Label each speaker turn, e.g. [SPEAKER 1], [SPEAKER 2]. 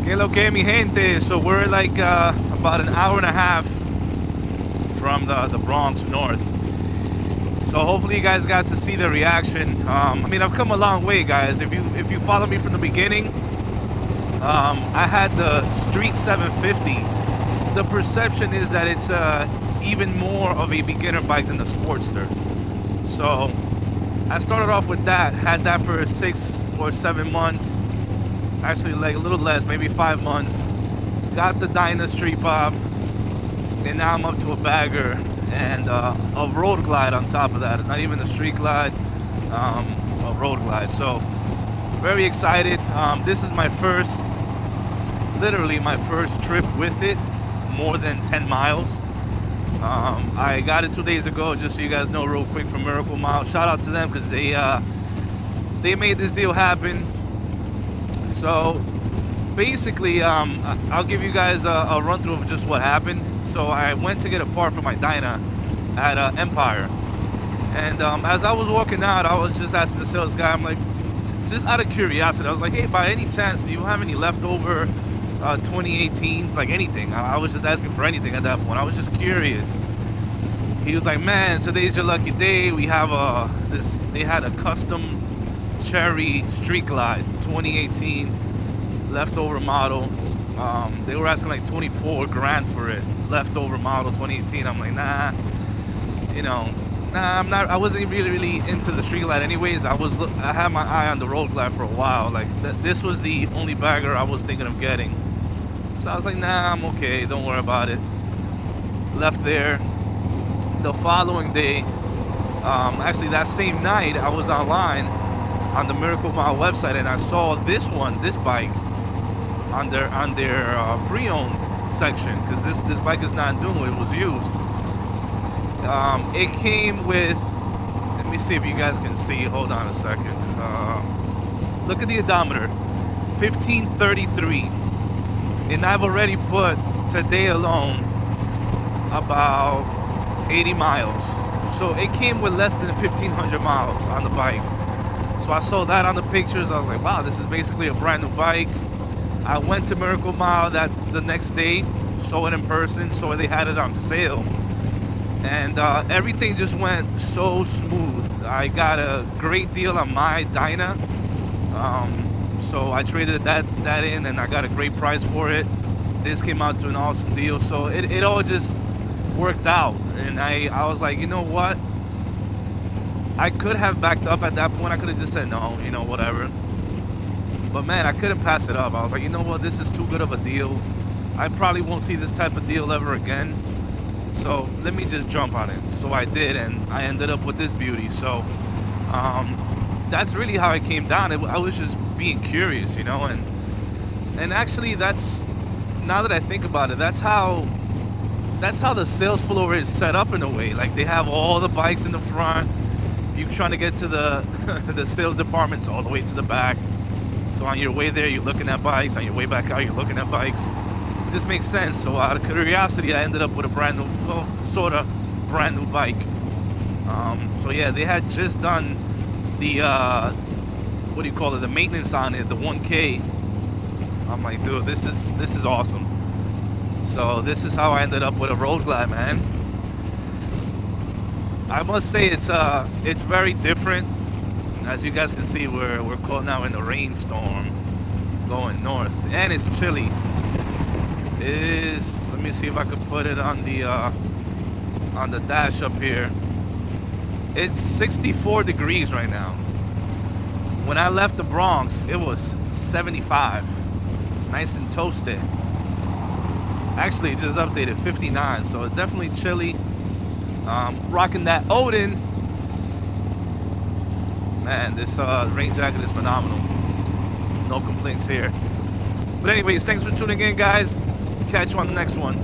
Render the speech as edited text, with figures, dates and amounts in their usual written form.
[SPEAKER 1] Que lo que mi gente. So we're like about an hour and a half from the Bronx north. So hopefully you guys got to see the reaction. I mean, I've come a long way, guys. If you follow me from the beginning, I had the Street 750. The perception is that it's even more of a beginner bike than the Sportster. So I started off with that, had that for 6 or 7 months. Actually, like a little less, maybe 5 months. Got the Dyna Street Pop, and now I'm up to a bagger and a road glide on top of that. It's not even a street glide, a road glide. So very excited. This is my first, literally my first trip with it, more than 10 miles. I got it 2 days ago, just so you guys know real quick, from Miracle Mile. Shout out to them because they made this deal happen. So basically, I'll give you guys a run through of just what happened. So I went to get a part for my Dyna at Empire, and as I was walking out, I was just asking the sales guy, I'm like, just out of curiosity, I was like, hey, by any chance, do you have any leftover 2018s, like anything? I was just asking for anything at that point. I was just curious. He was like, man, today's your lucky day. We have they had a custom Cherry Street Glide 2018 leftover model. They were asking like 24 grand for it, leftover model 2018. I'm like, nah, I'm not. I wasn't really into the Street Glide anyways. I had my eye on the Road Glide for a while. Like this was the only bagger I was thinking of getting. So I was like, nah, I'm okay, don't worry about it. Left there. The following day, actually that same night, I was online on the Miracle Mile website, and I saw this bike on their pre-owned section, because this bike is not new, it was used. It came with, let me see if you guys can see, hold on a second. Look at the odometer, 1533. And I've already put today alone about 80 miles. So it came with less than 1,500 miles on the bike. So I saw that on the pictures. I was like, wow, this is basically a brand new bike. I went to Miracle Mile the next day, saw it in person, saw they had it on sale. And everything just went so smooth. I got a great deal on my Dyna. So I traded that in, and I got a great price for it. This came out to an awesome deal. So it all just worked out. And I was like, you know what? I could have backed up at that point. I could have just said no, whatever. But man, I couldn't pass it up. I was like, you know what? This is too good of a deal. I probably won't see this type of deal ever again. So let me just jump on it. So I did, and I ended up with this beauty. So that's really how it came down. I was just being curious, and actually that's, now that I think about it, that's how the sales floor is set up in a way. Like, they have all the bikes in the front. If you're trying to get to the the sales department's all the way to the back. So on your way there, you're looking at bikes. On your way back out, you're looking at bikes. It just makes sense. So out of curiosity, I ended up with a brand new, well, sort of brand new bike. So yeah, they had just done the what do you call it, the maintenance on it, the 1K. I'm like, dude, this is awesome. So this is how I ended up with a Road Glide, man. I must say it's very different. As you guys can see, we're caught now in a rainstorm going north, and it's chilly. Let me see if I could put it on the dash up here. It's 64 degrees right now. When I left the Bronx, it was 75. Nice and toasted. Actually, it just updated 59, so it's definitely chilly. Rocking that Odin. Man, this rain jacket is phenomenal. No complaints here. But anyways, thanks for tuning in, guys. Catch you on the next one.